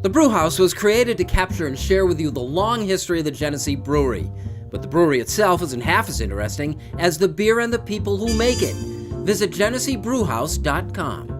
The Brew House was created to capture and share with you the long history of the Genesee Brewery. But the brewery itself isn't half as interesting as the beer and the people who make it. Visit GeneseeBrewHouse.com.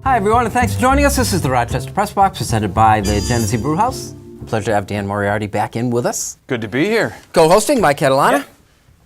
Hi everyone, and thanks for joining us. This is the Rochester Press Box, presented by the Genesee Brew House. A pleasure to have Dan Moriarty back in with us. Good to be here. Co-hosting, Mike Catalana. Yeah.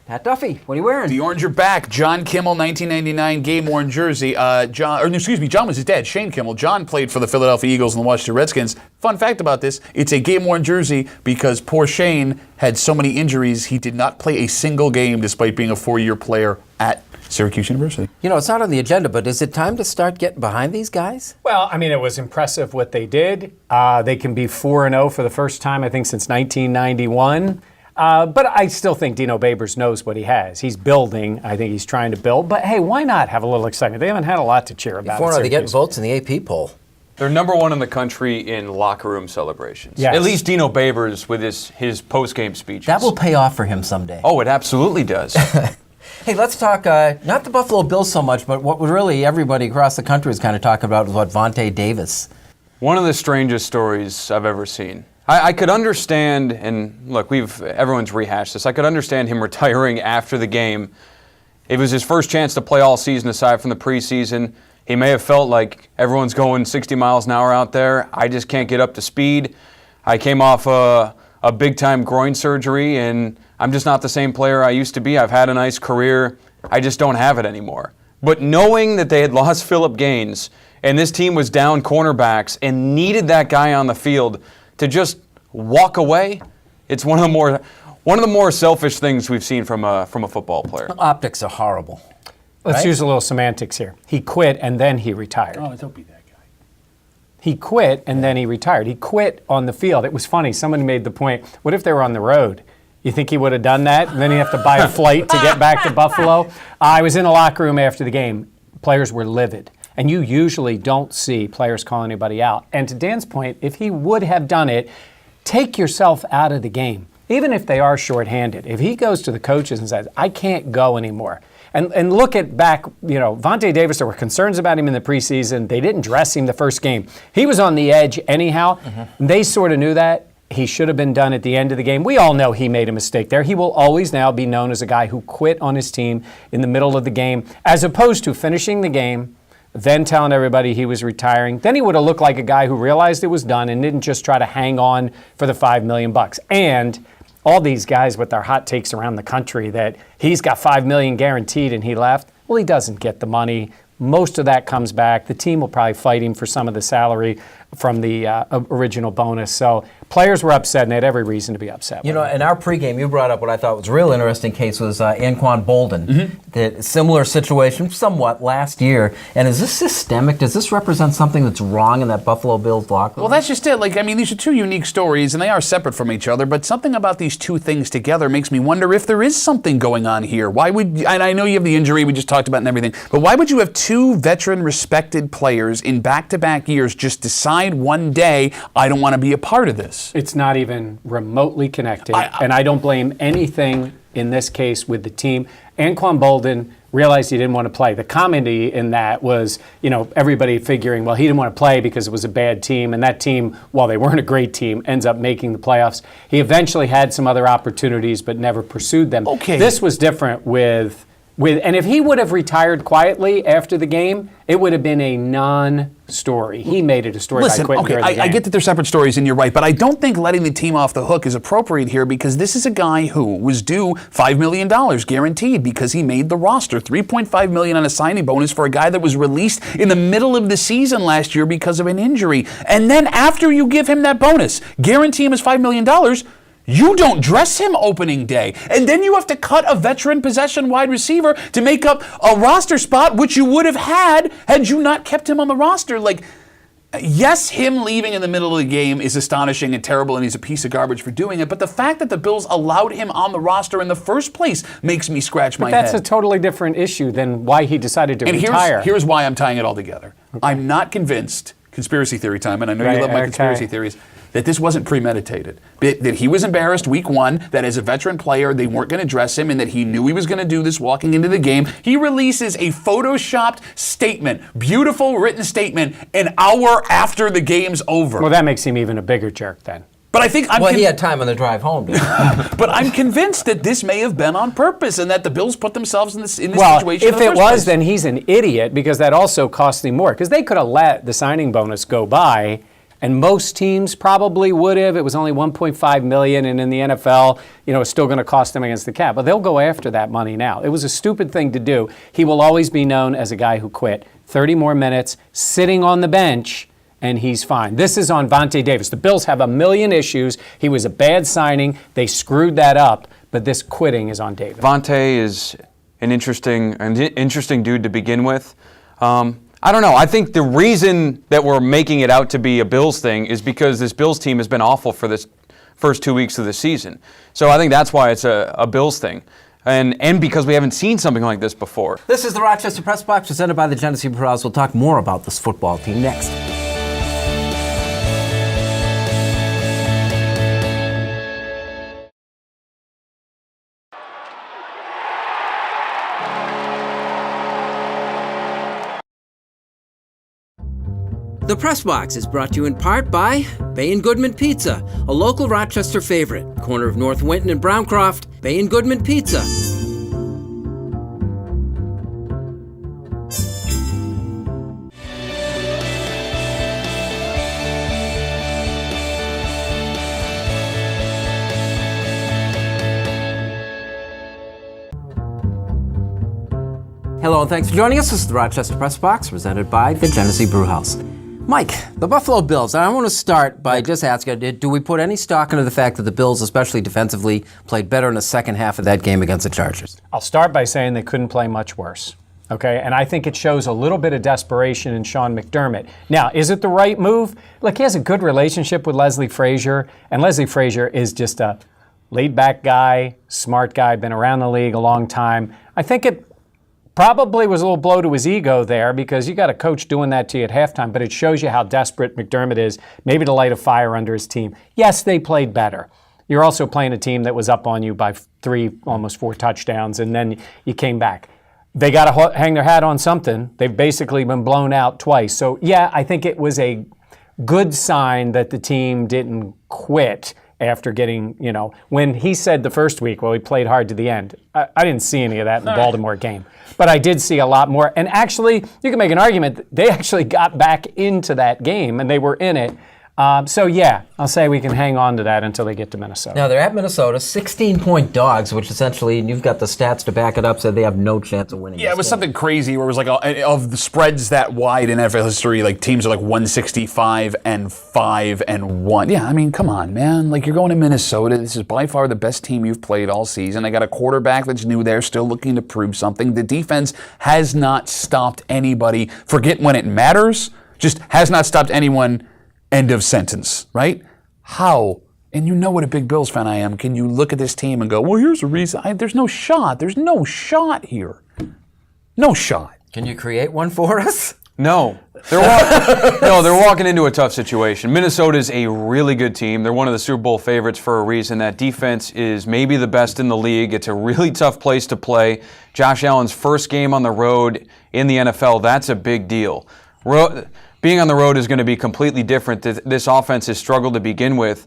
Pat Duffy, what are you wearing? The Orange are back. John Kimmel, 1999 game-worn jersey. John was his dad, Shane Kimmel. John played for the Philadelphia Eagles and the Washington Redskins. Fun fact about this, it's a game-worn jersey because poor Shane had so many injuries, he did not play a single game despite being a four-year player at Syracuse University. You know, it's not on the agenda, but is it time to start getting behind these guys? Well, I mean, it was impressive what they did. They can be 4-0 for the first time, I think, since 1991. But I still think Dino Babers knows what he has. He's building. I think he's trying to build. But, hey, why not have a little excitement? They haven't had a lot to cheer about. Before they get votes in the AP poll. They're number one in the country in locker room celebrations. Yes. At least Dino Babers with his post-game speeches. That will pay off for him someday. Oh, it absolutely does. Hey, let's talk, not the Buffalo Bills so much, but what really everybody across the country is kind of talking about is what Vontae Davis. One of the strangest stories I've ever seen. I could understand, and look, everyone's rehashed this, I could understand him retiring after the game. It was his first chance to play all season aside from the preseason. He may have felt like everyone's going 60 miles an hour out there. I just can't get up to speed. I came off a big-time groin surgery, and I'm just not the same player I used to be. I've had a nice career. I just don't have it anymore. But knowing that they had lost Phillip Gaines, and this team was down cornerbacks and needed that guy on the field to just walk away, it's one of the more selfish things we've seen from a football player. Optics are horrible. Let's use a little semantics here. He quit and then he retired. Oh, don't be that guy. He quit and then he retired. He quit on the field. It was funny. Someone made the point, what if they were on the road? You think he would have done that? And then he'd have to buy a flight to get back to Buffalo? I was in the locker room after the game. Players were livid. And you usually don't see players call anybody out. And to Dan's point, if he would have done it, take yourself out of the game. Even if they are shorthanded. If he goes to the coaches and says, I can't go anymore. And look at back, Vontae Davis, there were concerns about him in the preseason. They didn't dress him the first game. He was on the edge anyhow. Mm-hmm. They sort of knew that. He should have been done at the end of the game. We all know he made a mistake there. He will always now be known as a guy who quit on his team in the middle of the game, as opposed to finishing the game, then telling everybody he was retiring. Then he would have looked like a guy who realized it was done and didn't just try to hang on for the $5 million. And all these guys with their hot takes around the country that he's got $5 million guaranteed and he left, well, he doesn't get the money. Most of that comes back. The team will probably fight him for some of the salary from the original bonus. So players were upset and they had every reason to be upset. In our pregame, you brought up what I thought was a real interesting case was Anquan Bolden. Mm-hmm. The similar situation somewhat last year. And is this systemic? Does this represent something that's wrong in that Buffalo Bills locker room? Well, that's just it. These are two unique stories, and they are separate from each other, but something about these two things together makes me wonder if there is something going on here. Why would, and I know you have the injury we just talked about and everything, but why would you have two veteran, respected players in back-to-back years just decide one day, I don't want to be a part of this? It's not even remotely connected, and I don't blame anything in this case with the team. Anquan Bolden realized he didn't want to play. The comedy in that was, everybody figuring, well, he didn't want to play because it was a bad team, and that team, while they weren't a great team, ends up making the playoffs. He eventually had some other opportunities, but never pursued them. Okay. This was different with and if he would have retired quietly after the game, it would have been a non-story. He made it a story by quitting during the game. I get that they're separate stories, and you're right, but I don't think letting the team off the hook is appropriate here because this is a guy who was due $5 million guaranteed because he made the roster. $3.5 million on a signing bonus for a guy that was released in the middle of the season last year because of an injury. And then after you give him that bonus, guarantee him his $5 million, you don't dress him opening day. And then you have to cut a veteran possession wide receiver to make up a roster spot, which you would have had you not kept him on the roster. Yes, him leaving in the middle of the game is astonishing and terrible, and he's a piece of garbage for doing it. But the fact that the Bills allowed him on the roster in the first place makes me scratch my head. That's a totally different issue than why he decided to retire. Here's why I'm tying it all together. Okay. I'm not convinced, conspiracy theory time, and I know you love my conspiracy theories, that this wasn't premeditated. That he was embarrassed week one, that as a veteran player, they weren't going to dress him, and that he knew he was going to do this walking into the game. He releases a photoshopped statement, beautiful written statement, an hour after the game's over. Well, that makes him even a bigger jerk then. But I think he had time on the drive home. But I'm convinced that this may have been on purpose, and that the Bills put themselves in this situation. Well, if it was, then he's an idiot, because that also cost him more. Because they could have let the signing bonus go by, and most teams probably would have. It was only $1.5 million, and in the NFL, it's still going to cost them against the cap. But they'll go after that money now. It was a stupid thing to do. He will always be known as a guy who quit. 30 more minutes, sitting on the bench, and he's fine. This is on Vontae Davis. The Bills have a million issues. He was a bad signing. They screwed that up, but this quitting is on Davis. Vontae is an interesting dude to begin with. I don't know. I think the reason that we're making it out to be a Bills thing is because this Bills team has been awful for this first 2 weeks of the season. So I think that's why it's a Bills thing. And because we haven't seen something like this before. This is the Rochester Press Box presented by the Genesee Brew House. We'll talk more about this football team next. The Press Box is brought to you in part by Bay & Goodman Pizza, a local Rochester favorite. Corner of North Winton and Browncroft, Bay & Goodman Pizza. Hello and thanks for joining us. This is the Rochester Press Box presented by the Genesee Brew House. Mike, the Buffalo Bills, and I want to start by just asking, do we put any stock into the fact that the Bills, especially defensively, played better in the second half of that game against the Chargers? I'll start by saying they couldn't play much worse. Okay, and I think it shows a little bit of desperation in Sean McDermott. Now, is it the right move? Look, he has a good relationship with Leslie Frazier, and Leslie Frazier is just a laid-back guy, smart guy, been around the league a long time. I think it probably was a little blow to his ego there, because you got a coach doing that to you at halftime, but it shows you how desperate McDermott is, maybe to light a fire under his team. Yes, they played better. You're also playing a team that was up on you by 3, almost 4 touchdowns, and then you came back. They got to hang their hat on something. They've basically been blown out twice. So, yeah, I think it was a good sign that the team didn't quit after getting, when he said the first week, well, he played hard to the end. I didn't see any of that in the Baltimore game. But I did see a lot more. And actually, you can make an argument that they actually got back into that game, and they were in it. So, yeah, I'll say we can hang on to that until they get to Minnesota. Now, they're at Minnesota, 16-point dogs, which essentially, and you've got the stats to back it up, said they have no chance of winning. Yeah, it was something crazy where it was like, of the spreads that wide in NFL history, like teams are like 165 and 5 and 1. Yeah, I mean, come on, man. Like, you're going to Minnesota. This is by far the best team you've played all season. They got a quarterback that's new there, still looking to prove something. The defense has not stopped anybody. Forget when it matters, just has not stopped anyone. End of sentence, right? How? And you know what a big Bills fan I am. Can you look at this team and go, well, here's the reason. There's no shot. There's no shot here. No shot. Can you create one for us? No. They're walking into a tough situation. Minnesota's a really good team. They're one of the Super Bowl favorites for a reason. That defense is maybe the best in the league. It's a really tough place to play. Josh Allen's first game on the road in the NFL, that's a big deal. Being on the road is going to be completely different. This offense has struggled to begin with.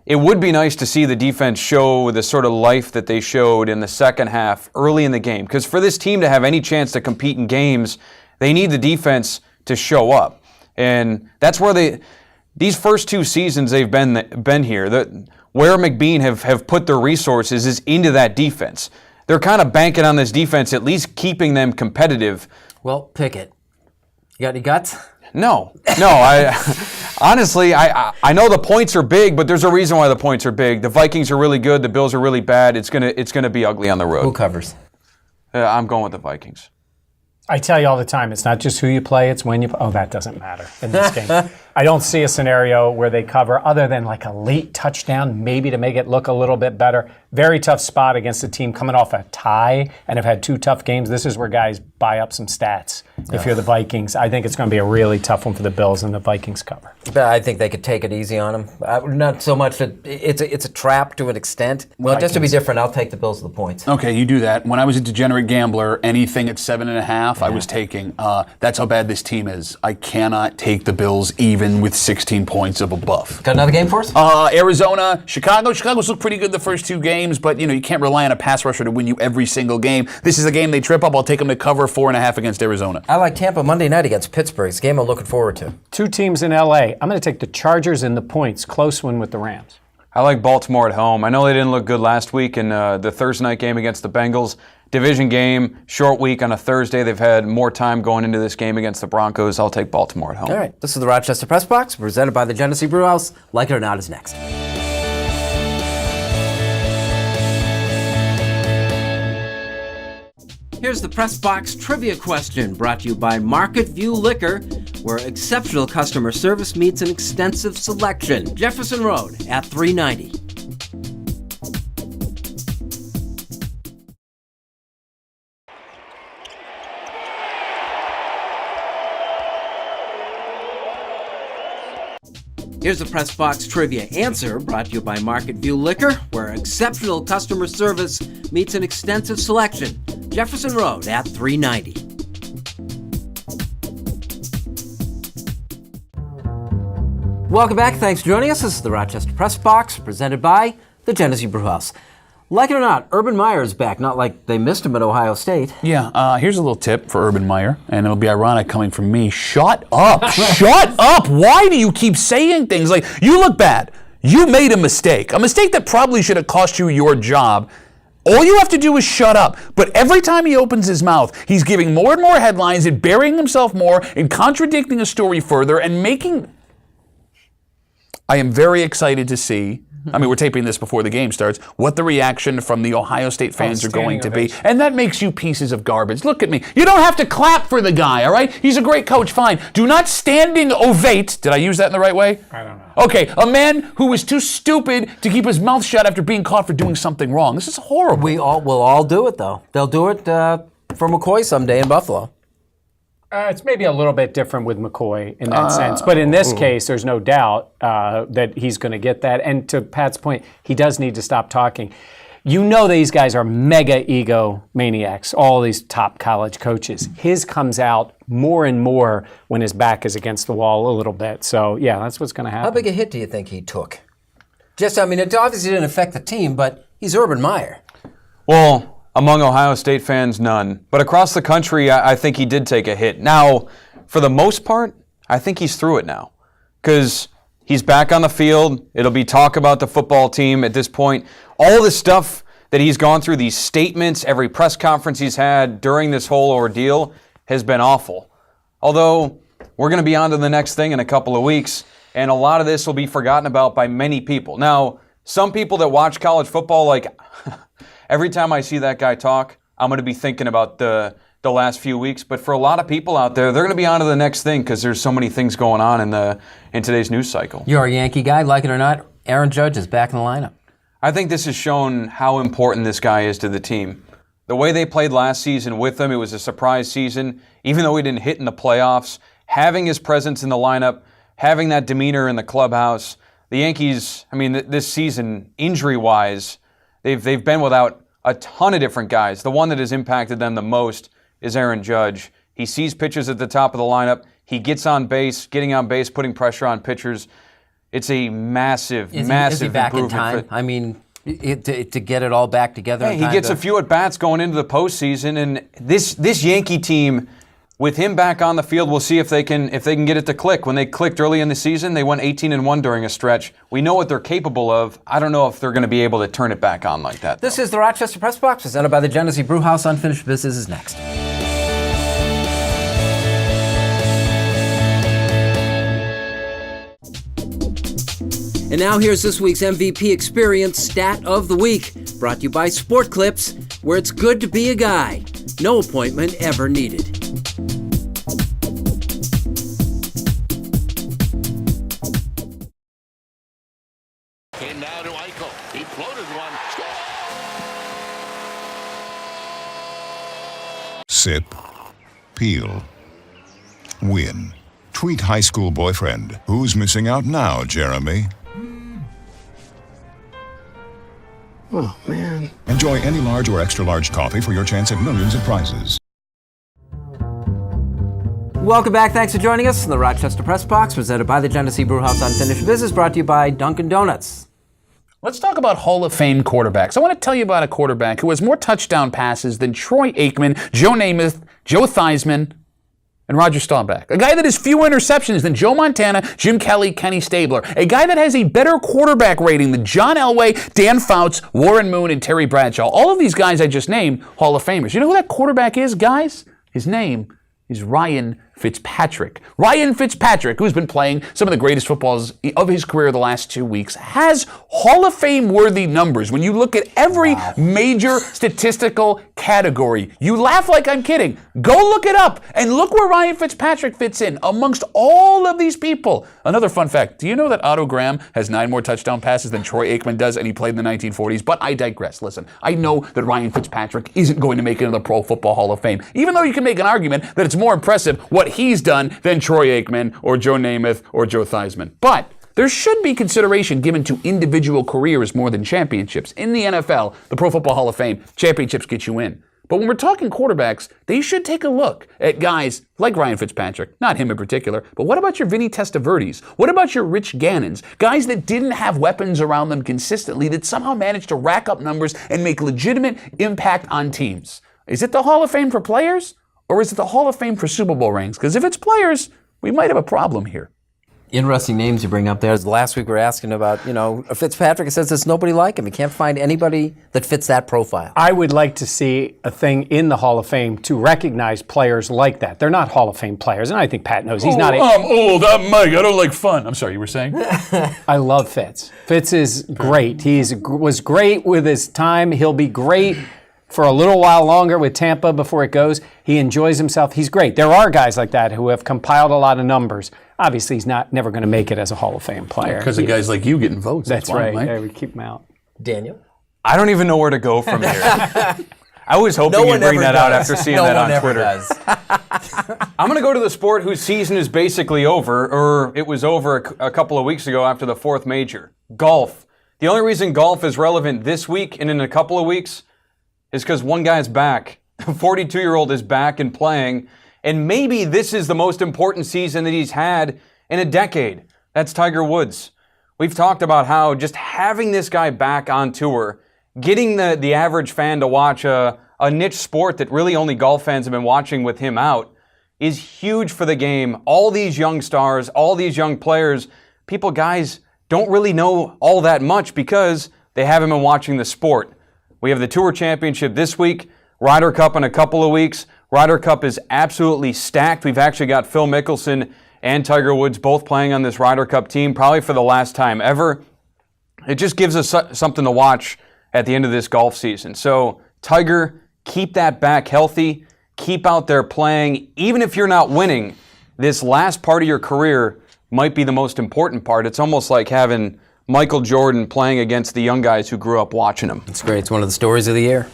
It would be nice to see the defense show the sort of life that they showed in the second half early in the game. Because for this team to have any chance to compete in games, they need the defense to show up. And that's where these first 2 seasons they've been here, where McBean have put their resources is into that defense. They're kind of banking on this defense at least keeping them competitive. Well, pick it. You got any guts? No. Honestly, I know the points are big, but there's a reason why the points are big. The Vikings are really good. The Bills are really bad. It's gonna be ugly on the road. Who covers? I'm going with the Vikings. I tell you all the time, it's not just who you play, it's when you play. Oh, that doesn't matter in this game. I don't see a scenario where they cover other than like a late touchdown, maybe to make it look a little bit better. Very tough spot against a team coming off a tie and have had 2 tough games. This is where guys buy up some stats. If you're the Vikings, I think it's going to be a really tough one for the Bills, and the Vikings cover. But I think they could take it easy on them. Not so much that it's a trap to an extent. Well, just to be different, I'll take the Bills with the points. Okay, you do that. When I was a degenerate gambler, anything at 7.5, I was taking. That's how bad this team is. I cannot take the Bills even with 16 points of a buff. Got another game for us? Arizona, Chicago. Chicago's looked pretty good the first 2 games, but you can't rely on a pass rusher to win you every single game. This is a game they trip up. I'll take them to cover 4.5 against Arizona. I like Tampa Monday night against Pittsburgh. It's a game I'm looking forward to. 2 teams in LA. I'm going to take the Chargers and the points. Close one with the Rams. I like Baltimore at home. I know they didn't look good last week in the Thursday night game against the Bengals. Division game, short week on a Thursday. They've had more time going into this game against the Broncos. I'll take Baltimore at home. All right. This is the Rochester Press Box, presented by the Genesee Brew House. Like it or not is next. Here's the Press Box trivia question, brought to you by Market View Liquor, where exceptional customer service meets an extensive selection. Jefferson Road at 390. Here's the Press Box trivia answer, brought to you by Market View Liquor, where exceptional customer service meets an extensive selection. Jefferson Road at 390. Welcome back. Thanks for joining us. This is the Rochester Press Box, presented by the Genesee Brew House. Like it or not, Urban Meyer is back. Not like they missed him at Ohio State. Yeah, here's a little tip for Urban Meyer, and it'll be ironic coming from me. Shut up. Shut up. Why do you keep saying things like, you look bad. You made a mistake that probably should have cost you your job. All you have to do is shut up. But every time he opens his mouth, he's giving more and more headlines and burying himself more and contradicting a story further and making... I am very excited to see, we're taping this before the game starts, what the reaction from the Ohio State fans are going to be. And that makes you pieces of garbage. Look at me. You don't have to clap for the guy, all right? He's a great coach, fine. Do not standing ovate. Did I use that in the right way? I don't know. Okay, a man who was too stupid to keep his mouth shut after being caught for doing something wrong. This is horrible. We'll all do it, though. They'll do it for McCoy someday in Buffalo. It's maybe a little bit different with McCoy in that sense. But in this case, there's no doubt that he's going to get that. And to Pat's point, he does need to stop talking. You know these guys are mega ego maniacs, all these top college coaches. His comes out more and more when his back is against the wall a little bit. So, yeah, that's what's going to happen. How big a hit do you think he took? It obviously didn't affect the team, but he's Urban Meyer. Well, among Ohio State fans, none. But across the country, I think he did take a hit. Now, for the most part, I think he's through it now. Because he's back on the field. It'll be talk about the football team at this point. All the stuff that he's gone through, these statements, every press conference he's had during this whole ordeal has been awful. Although, we're going to be on to the next thing in a couple of weeks, and a lot of this will be forgotten about by many people. Now, some people that watch college football, like... Every time I see that guy talk, I'm going to be thinking about the last few weeks. But for a lot of people out there, they're going to be on to the next thing because there's so many things going on in today's news cycle. You're a Yankee guy, like it or not. Aaron Judge is back in the lineup. I think this has shown how important this guy is to the team. The way they played last season with him, it was a surprise season. Even though he didn't hit in the playoffs, having his presence in the lineup, having that demeanor in the clubhouse, the Yankees, this season, injury-wise, They've been without a ton of different guys. The one that has impacted them the most is Aaron Judge. He sees pitchers at the top of the lineup. He gets on base, getting on base, putting pressure on pitchers. It's a massive improvement. Is he back in time? To get it all back together. Hey, he gets a few at-bats going into the postseason, and this Yankee team, with him back on the field, we'll see if they can get it to click. When they clicked early in the season, they went 18-1 during a stretch. We know what they're capable of. I don't know if they're going to be able to turn it back on like that. This is the Rochester Press Box, presented by the Genesee Brew House. Unfinished Business is next. And now here's this week's MVP Experience Stat of the Week, brought to you by Sport Clips, where it's good to be a guy. No appointment ever needed. now to Eichel. He floated one. Score! Sip. Peel. Win. Tweet high school boyfriend. Who's missing out now, Jeremy? Oh, man. Enjoy any large or extra large coffee for your chance at millions of prizes. Welcome back. Thanks for joining us in the Rochester Press Box, presented by the Genesee Brew House Unfinished Business, brought to you by Dunkin' Donuts. Let's talk about Hall of Fame quarterbacks. I want to tell you about a quarterback who has more touchdown passes than Troy Aikman, Joe Namath, Joe Theismann, and Roger Staubach. A guy that has fewer interceptions than Joe Montana, Jim Kelly, Kenny Stabler. A guy that has a better quarterback rating than John Elway, Dan Fouts, Warren Moon, and Terry Bradshaw. All of these guys I just named, Hall of Famers. You know who that quarterback is, guys? His name is Ryan Fitzpatrick. Ryan Fitzpatrick, who's been playing some of the greatest footballs of his career the last 2 weeks, has Hall of Fame-worthy numbers. When you look at every major statistical category, you laugh like I'm kidding. Go look it up and look where Ryan Fitzpatrick fits in amongst all of these people. Another fun fact, do you know that Otto Graham has 9 more touchdown passes than Troy Aikman does, and he played in the 1940s? But I digress. Listen, I know that Ryan Fitzpatrick isn't going to make it into the Pro Football Hall of Fame, even though you can make an argument that it's more impressive what he's done than Troy Aikman or Joe Namath or Joe Theismann. But there should be consideration given to individual careers more than championships. In the NFL, the Pro Football Hall of Fame, championships get you in. But when we're talking quarterbacks, they should take a look at guys like Ryan Fitzpatrick, not him in particular, but what about your Vinny Testaverdes? What about your Rich Gannons? Guys that didn't have weapons around them consistently that somehow managed to rack up numbers and make legitimate impact on teams. Is it the Hall of Fame for players? Or is it the Hall of Fame for Super Bowl rings? Because if it's players, we might have a problem here. Interesting names you bring up there. Last week we were asking about, Fitzpatrick. It says there's nobody like him. You can't find anybody that fits that profile. I would like to see a thing in the Hall of Fame to recognize players like that. They're not Hall of Fame players, and I think Pat knows he's not. I'm old. I'm Mike. I don't like fun. I'm sorry, you were saying? I love Fitz. Fitz is great. He was great with his time. He'll be great for a little while longer with Tampa before it goes. He enjoys himself. He's great. There are guys like that who have compiled a lot of numbers. Obviously, he's never going to make it as a Hall of Fame player. Because of guys like you getting votes. That's why, right. Mike. Yeah, we keep him out. Daniel? I don't even know where to go from here. I was hoping you'd bring that out after seeing that on Twitter. I'm going to go to the sport whose season is basically over, or it was over a couple of weeks ago after the 4th major. Golf. The only reason golf is relevant this week and in a couple of weeks is because one guy's back. A 42-year-old is back and playing, and maybe this is the most important season that he's had in a decade. That's Tiger Woods. We've talked about how just having this guy back on tour, getting the average fan to watch a niche sport that really only golf fans have been watching with him out, is huge for the game. All these young stars, all these young players, guys don't really know all that much because they haven't been watching the sport. We have the Tour Championship this week, Ryder Cup in a couple of weeks. Ryder Cup is absolutely stacked. We've actually got Phil Mickelson and Tiger Woods both playing on this Ryder Cup team, probably for the last time ever. It just gives us something to watch at the end of this golf season. So, Tiger, keep that back healthy. Keep out there playing. Even if you're not winning, this last part of your career might be the most important part. It's almost like having Michael Jordan playing against the young guys who grew up watching him. It's great. It's one of the stories of the year.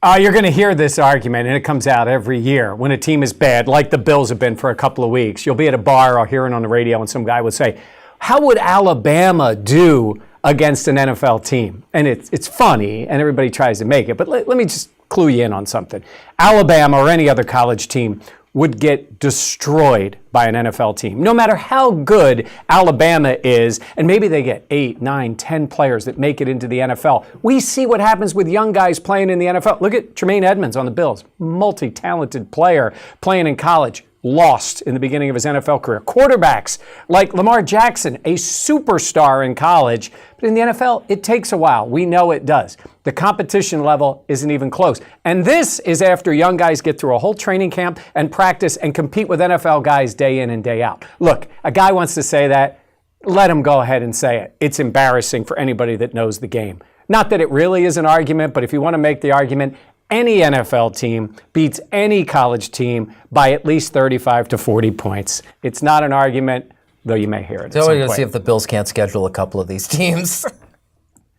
You're going to hear this argument, and it comes out every year when a team is bad, like the Bills have been for a couple of weeks. You'll be at a bar or hear it on the radio, and some guy would say, how would Alabama do against an NFL team? And it's funny, and everybody tries to make it. But let me just clue you in on something. Alabama or any other college team would get destroyed by an NFL team. No matter how good Alabama is, and maybe they get 8, 9, 10 players that make it into the NFL. We see what happens with young guys playing in the NFL. Look at Tremaine Edmonds on the Bills. Multi-talented player playing in college. Lost in the beginning of his NFL career. Quarterbacks like Lamar Jackson, a superstar in college, but in the NFL, it takes a while. We know it does. The competition level isn't even close. And this is after young guys get through a whole training camp and practice and compete with NFL guys day in and day out. Look, a guy wants to say that, let him go ahead and say it. It's embarrassing for anybody that knows the game. Not that it really is an argument, but if you want to make the argument, any NFL team beats any college team by at least 35 to 40 points. It's not an argument, though you may hear it. So we're going to see if the Bills can't schedule a couple of these teams.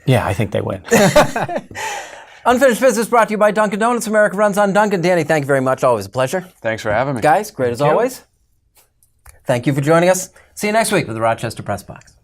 Yeah, I think they win. Unfinished Business brought to you by Dunkin' Donuts. America runs on Dunkin'. Danny, thank you very much. Always a pleasure. Thanks for having me. Guys, great as always. Thank you for joining us. See you next week with the Rochester Press Box.